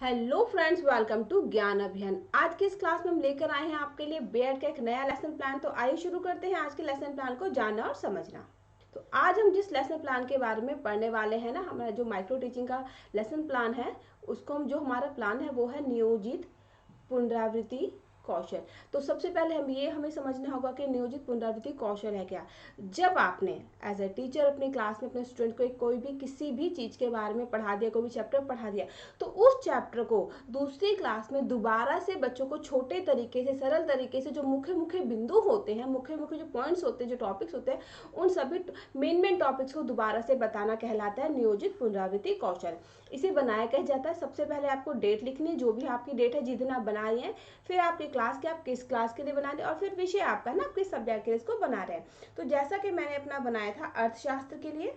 Hello friends, welcome to ज्ञान अभियान। आज के इस क्लास में हम लेकर आए हैं आपके लिए बीएड का एक नया लेसन प्लान। तो आइए शुरू करते हैं आज के लेसन प्लान को जानना और समझना। तो आज हम जिस लेसन प्लान के बारे में पढ़ने वाले हैं ना, हमारा जो माइक्रो टीचिंग का लेसन प्लान है, उसको हम जो हमारा प्लान है वो है नियोजित पुनरावृत्ति कौशल। तो सबसे पहले हमें समझना होगा कि नियोजित पुनरावृत्ति कौशल है क्या। जब आपने एज ए टीचर अपनी क्लास में अपने स्टूडेंट को कोई भी किसी भी चीज के बारे में पढ़ा दिया, कोई भी चैप्टर पढ़ा दिया, तो उस चैप्टर को दूसरी क्लास में दोबारा से बच्चों को छोटे तरीके से, सरल तरीके से, जो मुख्य मुख्य बिंदु होते हैं, मुख्य मुख्य जो पॉइंट्स होते हैं, जो टॉपिक्स होते हैं, उन सभी मेन टॉपिक्स को दोबारा से बताना कहलाता है नियोजित पुनरावृत्ति कौशल। इसे बनाया कह जाता है। सबसे पहले आपको डेट लिखनी है, जो भी आपकी डेट है जिस दिन आप बना रही हैं, फिर आपकी क्लास के, आप किस क्लास के लिए बना रहे हैं, और फिर विषय आपका ना, आप किस सब्जेक्ट के लिए इसको बना रहे हैं। तो जैसा कि मैंने अपना बनाया था अर्थशास्त्र के लिए,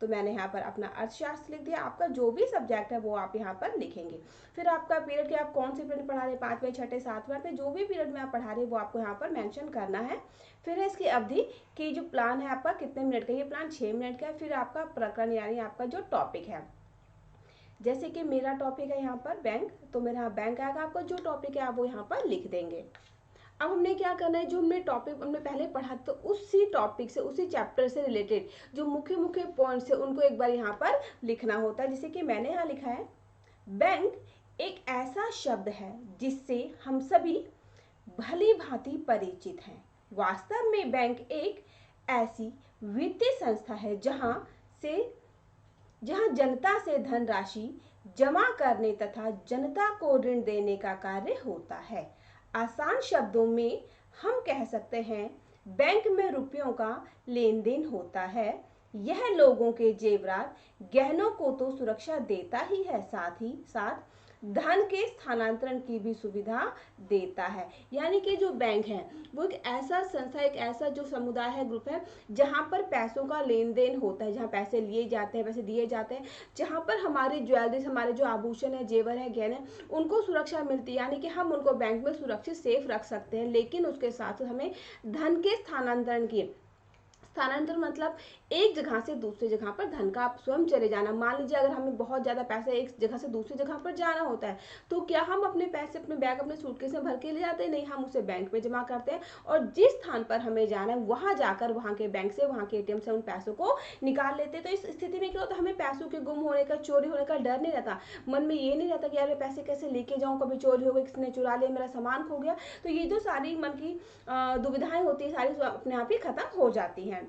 तो मैंने यहाँ पर अपना अर्थशास्त्र लिख दिया। आपका जो भी सब्जेक्ट है वो आप यहाँ पर लिखेंगे। फिर आपका पीरियड के, आप कौन से पीरियड पढ़ा रहे हैं, 5वें, 6ठे, 7वें, 8वें, जो भी पीरियड में आप पढ़ा रहे हैं वो आपको यहाँ पर मेंशन करना है। फिर है इसकी अवधि कि जो प्लान है आपका कितने मिनट का, ये प्लान 6 मिनट का है। फिर आपका प्रकरण यानी आपका जो टॉपिक है, जैसे कि मेरा टॉपिक है यहाँ पर बैंक, तो मेरा यहाँ बैंक आएगा। आपका जो टॉपिक है आप वो यहाँ पर लिख देंगे। अब हमने क्या करना है, जो हमने टॉपिक हमने पहले पढ़ा तो उसी टॉपिक से, उसी चैप्टर से रिलेटेड जो मुख्य मुख्य पॉइंट्स है उनको एक बार यहाँ पर लिखना होता है। जैसे कि मैंने यहाँ लिखा है, बैंक एक ऐसा शब्द है जिससे हम सभी भली भांति परिचित हैं। वास्तव में बैंक एक ऐसी वित्तीय संस्था है जहां जनता से धनराशि जमा करने तथा जनता को ऋण देने का कार्य होता है। आसान शब्दों में हम कह सकते हैं, बैंक में रुपयों का लेन देन होता है। यह लोगों के जेवरात, गहनों को तो सुरक्षा देता ही है, साथ ही साथ धन के स्थानांतरण की भी सुविधा देता है। यानी कि जो बैंक है वो एक ऐसा संस्था, एक ऐसा जो समुदाय है, ग्रुप है, जहां पर पैसों का लेन देन होता है, जहां पैसे लिए जाते हैं, पैसे दिए जाते हैं, जहां पर हमारी ज्वेलरीज, हमारे जो आभूषण है, जेवर है, गहने, उनको सुरक्षा मिलती है। यानी कि हम उनको बैंक में सुरक्षित सेफ रख सकते हैं। लेकिन उसके साथ हमें धन के स्थानांतरण की, स्थानांतरण मतलब एक जगह से दूसरी जगह पर धन का आप स्वयं चले जाना। मान लीजिए अगर हमें बहुत ज्यादा पैसे एक जगह से दूसरी जगह पर जाना होता है, तो क्या हम अपने पैसे अपने बैग, अपने सूटकेस में भर के ले जाते हैं? नहीं, हम उसे बैंक में जमा करते हैं और जिस स्थान पर हमें जाना है वहां जाकर वहां के बैंक से, वहां के एटीएम से उन पैसों को निकाल लेते हैं। तो इस स्थिति में क्या होता है, हमें पैसों के गुम होने का, चोरी होने का डर नहीं रहता। मन में ये नहीं रहता कि यार पैसे कैसे लेके जाऊं, कभी चोरी हो गई, किसने चुरा लिया, मेरा सामान खो गया। तो ये जो सारी मन की दुविधाएं होती है, सारी अपने आप ही खत्म हो जाती हैं।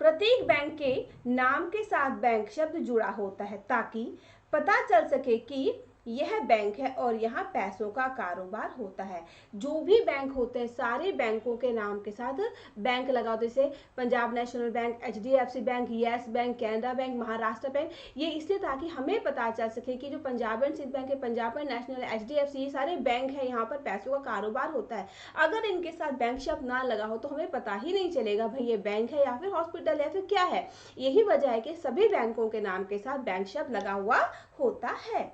प्रत्येक बैंक के नाम के साथ बैंक शब्द जुड़ा होता है ताकि पता चल सके कि यह बैंक है और यहाँ पैसों का कारोबार होता है। जो भी बैंक होते हैं, सारे बैंकों के नाम के साथ बैंक लगा होता है। जैसे Punjab national bank, HDFC bank, yes bank, Canara bank, Maharashtra bank. ये इसलिए ताकि हमें पता चल सके कि जो पंजाब एंड सिंध बैंक है, पंजाब एंड नेशनल, एचडीएफसी, ये सारे बैंक है, यहाँ पर पैसों का कारोबार होता है। अगर इनके साथ बैंक शब्द ना लगा हो तो हमें पता ही नहीं चलेगा भाई ये बैंक है या फिर हॉस्पिटल या फिर क्या है। यही वजह है कि सभी बैंकों के नाम के साथ बैंक शब्द लगा हुआ होता है।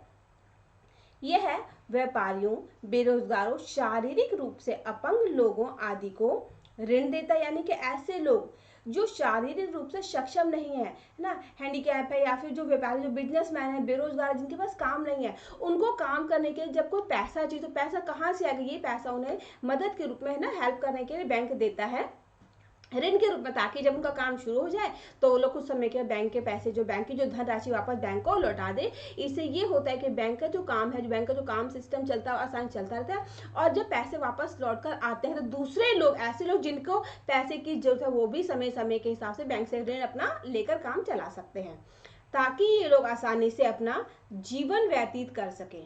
यह व्यापारियों, बेरोजगारों, शारीरिक रूप से अपंग लोगों आदि को ऋण देता है। यानी कि ऐसे लोग जो शारीरिक रूप से सक्षम नहीं है ना, हैंडीकैप है, या फिर जो व्यापारी, जो बिजनेसमैन है, बेरोजगार, जिनके पास काम नहीं है, उनको काम करने के लिए जब कोई पैसा चाहिए तो पैसा कहाँ से आएगा? ये पैसा उन्हें मदद के रूप में, है ना, हेल्प करने के लिए बैंक देता है, ऋण के रूप में, ताकि जब उनका काम शुरू हो जाए तो वो लोग कुछ समय के बैंक के पैसे, जो बैंक की जो धनराशि, वापस बैंक को लौटा दे। इससे ये होता है कि बैंक का जो काम है, जो बैंक का जो काम सिस्टम चलता है, आसान चलता रहता है। और जब पैसे वापस लौट कर आते हैं तो दूसरे लोग, ऐसे लोग जिनको पैसे की जरूरत है, वो भी समय समय के हिसाब से बैंक से ऋण अपना लेकर काम चला सकते हैं, ताकि ये लोग आसानी से अपना जीवन व्यतीत कर सकें।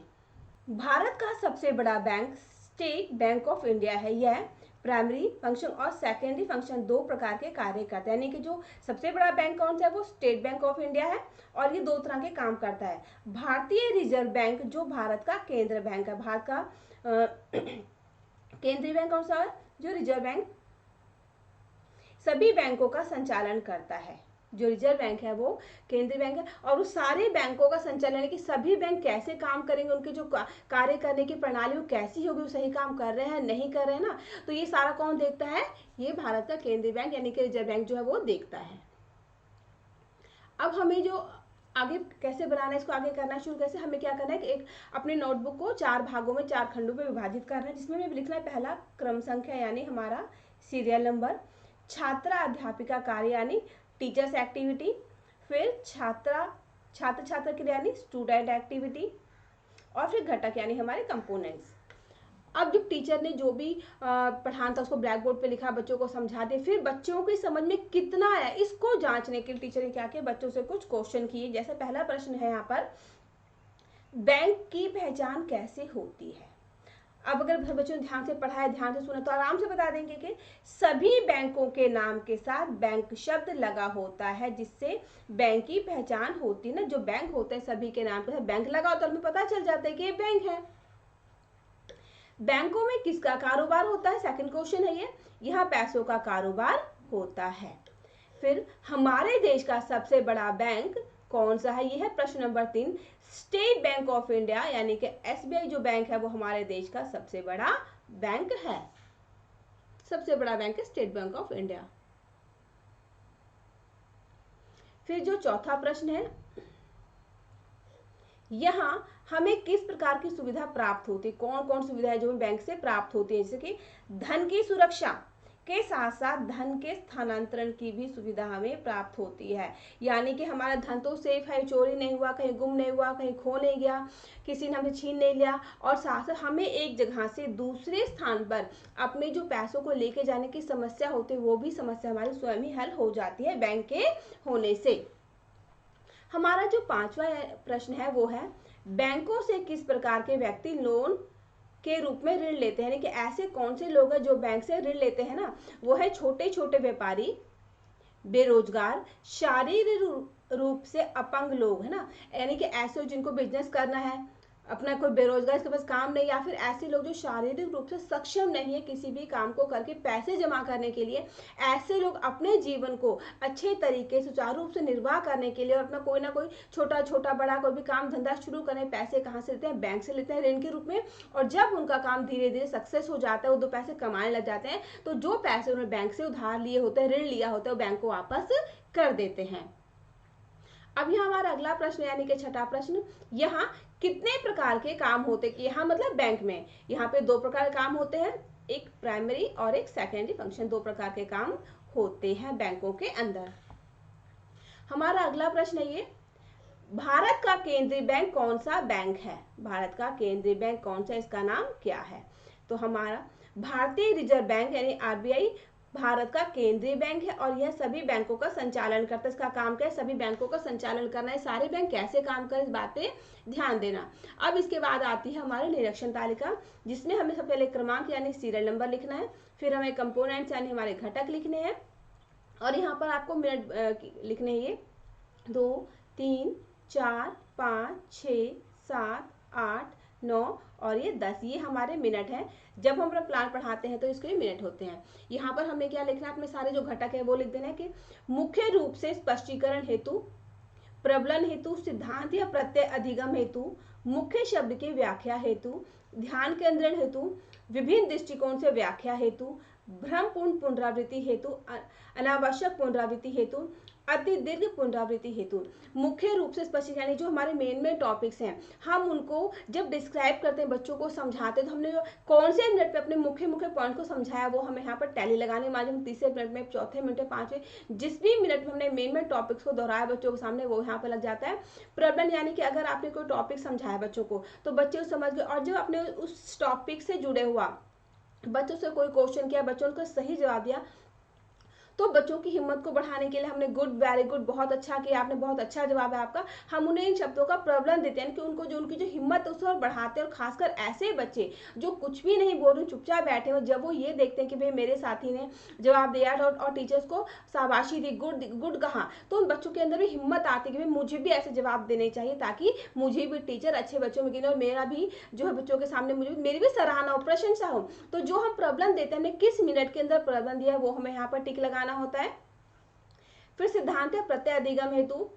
भारत का सबसे बड़ा bank state bank of India है। यह प्राइमरी फंक्शन और सेकेंडरी फंक्शन दो प्रकार के कार्य करता है। यानी कि जो सबसे बड़ा बैंक कौन सा है, वो स्टेट बैंक ऑफ इंडिया है और ये दो तरह के काम करता है। भारतीय रिजर्व बैंक जो भारत का केंद्र बैंक है, भारत का केंद्रीय बैंक कौन सा है, जो रिजर्व बैंक सभी बैंकों का संचालन करता है। जो रिजर्व बैंक है वो केंद्रीय बैंक है और उस सारे बैंकों का संचालन है कि सभी बैंक कैसे काम करेंगे, उनके जो कार्य करने की प्रणाली वो कैसी होगी, वो सही काम कर रहे हैं नहीं कर रहे हैं ना, तो ये सारा कौन देखता है? ये भारत का केंद्रीय बैंक यानी कि रिजर्व बैंक जो है वो देखता है। अब हमें जो आगे कैसे बनाना है, इसको आगे करना शुरू कैसे, हमें क्या करना है कि एक अपने नोटबुक को 4 भागों में 4 खंडों में विभाजित करना है, जिसमें हमें लिखना है पहला क्रम संख्या यानी हमारा सीरियल नंबर, छात्रा अध्यापिका कार्य यानी टीचर्स एक्टिविटी, फिर छात्र छात्र के लिए यानी स्टूडेंट एक्टिविटी, और फिर घटक यानी हमारे कंपोनेंट्स। अब जब टीचर ने जो भी पढ़ाना था उसको ब्लैक बोर्ड पे लिखा, बच्चों को समझा दे, फिर बच्चों की समझ में कितना आया इसको जांचने के लिए टीचर ने क्या किया, बच्चों से कुछ क्वेश्चन किए। जैसे पहला प्रश्न है यहाँ पर, बैंक की पहचान कैसे होती है। अब अगर बच्चों ने ध्यान से पढ़ा है, ध्यान से सुना, तो आराम से बता देंगे कि सभी बैंकों के नाम के साथ बैंक शब्द लगा होता है, जिससे बैंक की पहचान होती है ना। जो बैंक होते हैं सभी के नाम के साथ बैंक लगा होता है, हमें पता चल जाता है कि ये बैंक है। बैंकों में किसका कारोबार होता है, सेकंड क्वेश्चन है ये, यहाँ पैसों का कारोबार होता है। फिर हमारे देश का सबसे बड़ा बैंक कौन सा है, ये है प्रश्न number 3। State bank of India यानी कि एसबीआई जो बैंक है वो हमारे देश का सबसे बड़ा बैंक है, सबसे बड़ा बैंक है स्टेट बैंक ऑफ इंडिया। फिर जो चौथा प्रश्न है, यहाँ हमें किस प्रकार की सुविधा प्राप्त होती है, कौन कौन सुविधा है जो हमें बैंक से प्राप्त होती है, जैसे कि धन की सुरक्षा के साथ साथ धन के स्थानांतरण की भी सुविधा हमें प्राप्त होती है। यानी कि हमारा धन तो सेफ है, चोरी नहीं हुआ, कहीं गुम नहीं हुआ, कहीं खो नहीं गया, किसी ने हमें छीन नहीं लिया, और साथ साथ हमें एक जगह से दूसरे स्थान पर अपने जो पैसों को लेके जाने की समस्या होती है वो भी समस्या हमारी स्वयं ही हल हो जाती है बैंक के होने से। हमारा जो 5वां प्रश्न है वो है, बैंकों से किस प्रकार के व्यक्ति लोन के रूप में ऋण लेते हैं, यानी कि ऐसे कौन से लोग हैं जो बैंक से ऋण लेते हैं ना, वो है छोटे छोटे व्यापारी, बेरोजगार, शारीरिक रूप से अपंग लोग है ना, यानी कि ऐसे जिनको बिजनेस करना है, अपना कोई बेरोजगार इसके पास काम नहीं, या फिर ऐसे लोग जो शारीरिक रूप से सक्षम नहीं है किसी भी काम को करके पैसे जमा करने के लिए। ऐसे लोग अपने जीवन को अच्छे तरीके से सुचारू रूप से निर्वाह करने के लिए और अपना कोई ना कोई छोटा छोटा बड़ा कोई भी काम धंधा शुरू करने, पैसे कहाँ से लेते हैं, बैंक से लेते हैं ऋण के रूप में। और जब उनका काम धीरे धीरे सक्सेस हो जाता है, वो 2 पैसे कमाने लग जाते हैं, तो जो पैसे उन्होंने बैंक से उधार लिए होते हैं, ऋण लिया होता है, वो बैंक को वापस कर देते हैं। अब यहाँ हमारा अगला प्रश्न यानी कि छठा प्रश्न, यहाँ कितने प्रकार के काम होते हैं, यहाँ मतलब बैंक में यहाँ पे 2 प्रकार के काम होते हैं, एक प्राइमरी और एक सेकेंडरी फंक्शन, 2 प्रकार के काम होते हैं बैंकों के अंदर। हमारा अगला प्रश्न है ये, भारत का केंद्रीय बैंक कौन सा बैंक है, भारत का केंद्रीय बैंक कौन सा, इसका नाम क्या है। तो हमारा भारतीय रिजर्व बैंक यानी आरबीआई भारत का केंद्रीय बैंक है, और यह सभी बैंकों का संचालन करता है। इसका काम क्या है, सभी बैंकों का संचालन करना है। सारे बैंक कैसे काम करें इस बात पे ध्यान देना। अब इसके बाद आती है हमारी निरीक्षण तालिका, जिसमें हमें सबसे पहले क्रमांक यानी सीरियल नंबर लिखना है, फिर हमें कंपोनेंट्स यानी हमारे घटक लिखने हैं, और यहाँ पर आपको मिनट लिखने हैं, ये 2 3 4 5 6 7 8 9 और ये 10, ये हमारे मिनट हैं। जब हम अपना प्लान पढ़ाते हैं तो इसके मिनट होते हैं। यहाँ पर हमें क्या लिखना है, अपने सारे जो घटक है वो लिख देना है कि मुख्य रूप से स्पष्टीकरण हेतु, प्रबलन हेतु, सिद्धांत या प्रत्यय अधिगम हेतु, मुख्य शब्द की व्याख्या हेतु, ध्यान केंद्रण हेतु, विभिन्न दृष्टिकोण से व्याख्या हेतु, भ्रमपूर्ण पुनरावृत्ति हेतु, अनावश्यक पुनरावृत्ति हेतु, अति दीर्घ पुनरावृत्ति हेतु। मुख्य रूप से स्पष्ट यानी जो हमारे मेन टॉपिक्स हैं, हम उनको जब डिस्क्राइब करते हैं, बच्चों को समझाते हैं, तो हमने जो कौन से मिनट पे अपने मुख्य पॉइंट को समझाया वो हमें यहाँ पर टैली लगाने माध्यम, तीसरे मिनट में, चौथे मिनट में, 5वें, जिस भी मिनट में हमने मेन टॉपिक्स को दोहराया बच्चों के सामने, वो यहाँ पर लग जाता है। प्रबंधन यानी कि अगर आपने कोई टॉपिक समझाया बच्चों को तो बच्चे समझ गए, और जब आपने उस टॉपिक से जुड़े हुआ बच्चों से कोई क्वेश्चन किया, बच्चों को सही जवाब दिया, तो बच्चों की हिम्मत को बढ़ाने के लिए हमने गुड, वेरी गुड, बहुत अच्छा किया आपने, बहुत अच्छा जवाब है आपका, हम उन्हें इन शब्दों का प्रबलन देते हैं कि उनको जो उनकी जो हिम्मत है उसको बढ़ाते हैं। और खासकर ऐसे बच्चे जो कुछ भी नहीं बोल रहे, चुपचाप बैठे हो, जब वो ये देखते हैं कि भाई मेरे साथी ने जवाब दिया और टीचर्स को शाबाशी दी, गुड गुड कहा, तो उन बच्चों के अंदर भी हिम्मत आती है कि भाई मुझे भी ऐसे जवाब देने चाहिए, ताकि मुझे भी टीचर अच्छे बच्चों में गिने और मेरा भी जो है बच्चों के सामने मुझे मेरी भी सराहना हो, प्रशंसा हो। तो जो हम प्रबलन देते हैं, हमने किस मिनट के अंदर प्रबलन दिया है वो हमें यहाँ पर टिक लगाना होता है। फिर सिद्धांत है प्रत्यय अधिगम हेतु,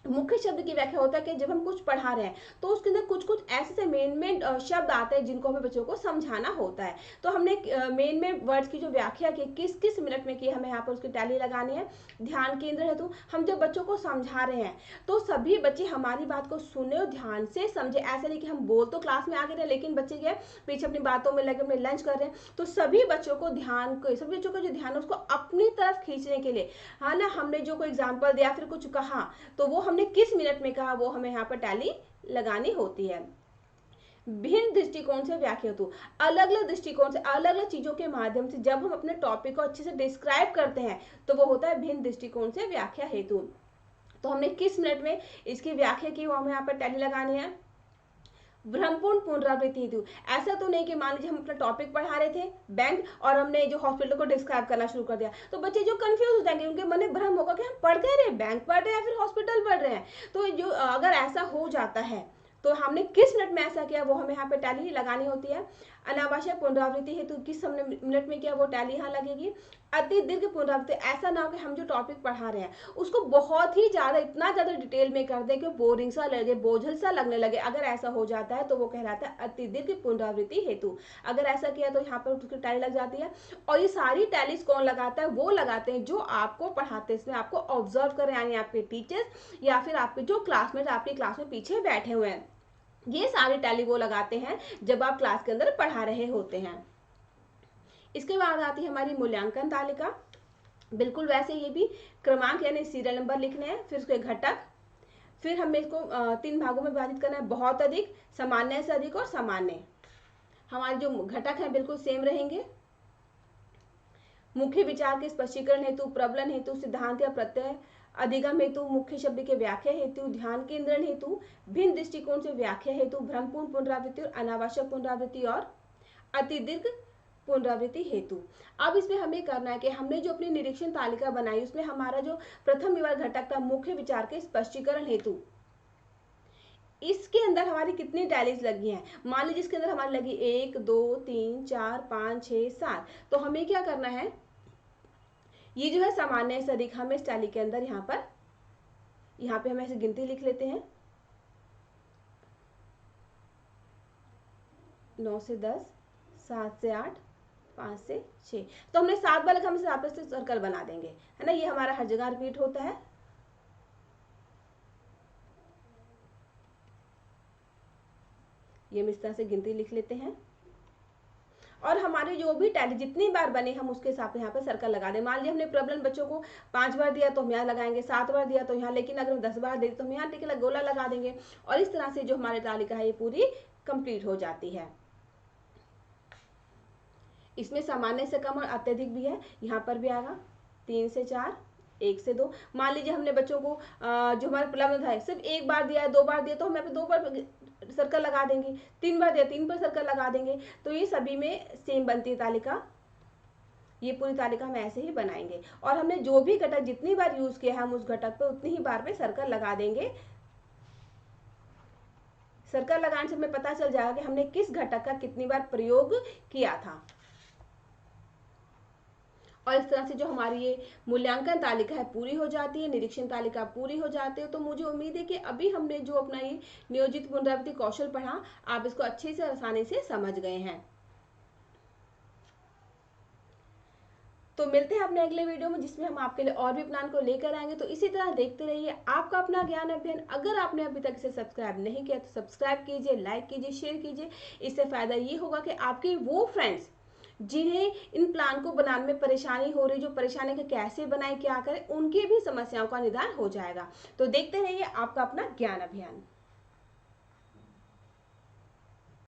मुख्य शब्द की व्याख्या होता है कि जब हम कुछ पढ़ा रहे हैं तो उसके अंदर कुछ कुछ ऐसे मेन शब्द आते हैं जिनको हमें बच्चों को समझाना होता है। तो हमने मेन वर्ड्स की जो व्याख्या की किस किस मिनट में की, हमें यहाँ पर उसकी टैली लगानी है। ध्यान केंद्र हेतु हम जब बच्चों को समझा रहे हैं तो सभी बच्चे हमारी बात को सुने और ध्यान से समझे। ऐसे नहीं कि हम बोल तो क्लास में आगे रहे लेकिन बच्चे क्या पीछे अपनी बातों में लगे, अपने लंच कर रहे हैं। तो सभी बच्चों को सभी बच्चों का जो ध्यान है उसको अपनी तरफ खींचने के लिए, हाँ ना, हमने जो कोई एग्जाम्पल दिया फिर कुछ कहा तो वो हमने किस मिनट में कहा वो हमें यहाँ पर टैली लगानी होती है। भिन्न दृष्टिकोण से व्याख्या हेतु, अलग अलग दृष्टिकोण से अलग अलग चीजों के माध्यम से जब हम अपने टॉपिक को अच्छे से डिस्क्राइब करते हैं तो वो होता है भिन्न दृष्टिकोण से व्याख्या हेतु। तो हमने किस मिनट में इसकी व्याख्या की वो हमें यहाँ पर टैली लगानी है। भ्रमपूर्ण पुनरावृत्ति हेतु, ऐसा तो नहीं कि मान लीजिए हम अपना टॉपिक पढ़ा रहे थे बैंक और हमने जो हॉस्पिटल को डिस्क्राइब करना शुरू कर दिया तो बच्चे जो कंफ्यूज हो जाएंगे, उनके मन में भ्रम होगा कि हम पढ़ कह रहे हैं, बैंक पढ़ रहे हैं या फिर हॉस्पिटल पढ़ रहे हैं। तो जो अगर ऐसा हो जाता है तो हमने किस मिनट में ऐसा किया वो हमें यहाँ पे टैली लगानी होती है। अनावश्यक पुनरावृत्ति हेतु किस हमने मिनट में किया वो टैली यहाँ लगेगी। अति दीर्घ पुनरावृत्ति, ऐसा ना हो कि हम जो टॉपिक पढ़ा रहे हैं उसको बहुत ही ज्यादा इतना ज्यादा डिटेल में कर दे कि बोरिंग सा लगे, बोझल सा लगने लगे। अगर ऐसा हो जाता है तो वो कहलाता है अति दीर्घ पुनरावृत्ति हेतु। अगर ऐसा किया तो यहाँ पर उसकी टैली लग जाती है। और ये सारी टैलीज कौन लगाता है, वो लगाते हैं जो आपको पढ़ाते हैं, इसमें आपको ऑब्जर्व करें, यानी आपके टीचर्स या फिर आपके जो क्लासमेट आपकी क्लास में पीछे बैठे हुए हैं। ये सारी टैली वो लगाते हैं जब आप क्लास के अंदर पढ़ा रहे होते हैं। इसके बाद आती है हमारी मूल्यांकन तालिका। बिल्कुल वैसे ये भी क्रमांक यानी सीरियल नंबर लिखने हैं, फिर उसके घटक, फिर हमें इसको 3 भागों में विभाजित करना है, बहुत अधिक, सामान्य से अधिक और सामान्य। हमारे जो घटक हैं बिल्कुल सेम रहेंगे। मुख्य विचार के स्पष्टीकरण हेतु, प्रबलन हेतु, सिद्धांत या प्रत्यय, अधिगम हेतु, मुख्य शब्द के व्याख्या हेतु, ध्यान केंद्रण हेतु, भिन्न दृष्टिकोण से व्याख्या हेतु, भ्रमपूर्ण पुनरावृत्ति और अनावश्यक पुनरावृत्ति और अति दीर्घ पुनरावृत्ति हेतु। अब इसमें हमें करना है कि हमने जो अपनी निरीक्षण तालिका बनाई उसमें हमारा जो प्रथम विभाग घटक था मुख्य विचार के स्पष्टीकरण हेतु, इसके अंदर हमारी कितनी टैलीज लगी हैं। मान लीजिए इसके अंदर हमारी लगी 1 2 3 4 5 6 7। तो हमें क्या करना है, ये जो है सामान्य से अधिक, हम इस टैली के अंदर यहाँ पे हम ऐसे गिनती लिख लेते हैं 9 से 10, 7 से 8, 5 से 6। तो हमने 7 बार हम इसे आपस से सर्कल बना देंगे, है ना। ये हमारा हर जगह रिपीट होता है। ये हम इस तरह से गिनती लिख लेते हैं और हमारे जो भी टैली जितनी बार बने हम उसके हिसाब से यहाँ पे सर्कल लगा दें। मान लीजिए हमने प्रॉब्लम बच्चों को 5 बार दिया तो हम यहाँ लगाएंगे, 7 बार दिया तो यहाँ, लेकिन अगर हम 10 बार दे तो हम यहाँ टिक गोला लगा देंगे। और इस तरह से जो हमारी तालिका है ये पूरी कंप्लीट हो जाती है। इसमें सामान्य से कम और अत्यधिक भी है, यहाँ पर भी आएगा 3 से 4, 1 से 2। मान लीजिए हमने बच्चों को जो हमारा प्रॉब्लम था सिर्फ 1 बार दिया है, 2 बार दिया तो हम यहाँ पे 2 बार सर्कल लगा देंगे, 3 बार दिया 3 पर सर्कल लगा देंगे। तो ये सभी में सेम बनती है तालिका। ये पूरी तालिका हम ऐसे ही बनाएंगे और हमने जो भी घटक जितनी बार यूज किया हम उस घटक पे उतनी ही बार पे सर्कल लगा देंगे। सर्कल लगाने से हमें पता चल जाएगा कि हमने किस घटक का कितनी बार प्रयोग किया था। और इस तरह से जो हमारी ये मूल्यांकन तालिका है पूरी हो जाती है, निरीक्षण तालिका पूरी हो जाती है। तो मुझे उम्मीद है कि अभी हमने जो अपना ये नियोजित पुनरावृत्ति कौशल पढ़ा आप इसको अच्छे से आसानी से समझ गए हैं। तो मिलते हैं अपने अगले वीडियो में जिसमें हम आपके लिए और भी प्लान को लेकर आएंगे। तो इसी तरह देखते रहिए आपका अपना ज्ञान अभियान। अगर आपने अभी तक इसे सब्सक्राइब नहीं किया तो सब्सक्राइब कीजिए, लाइक कीजिए, शेयर कीजिए। इससे फायदा ये होगा कि आपके वो फ्रेंड्स जिन्हें इन प्लान को बनाने में परेशानी हो रही, जो परेशानी के कैसे बनाए क्या करें, उनकी भी समस्याओं का निदान हो जाएगा। तो देखते रहिए आपका अपना ज्ञान अभियान।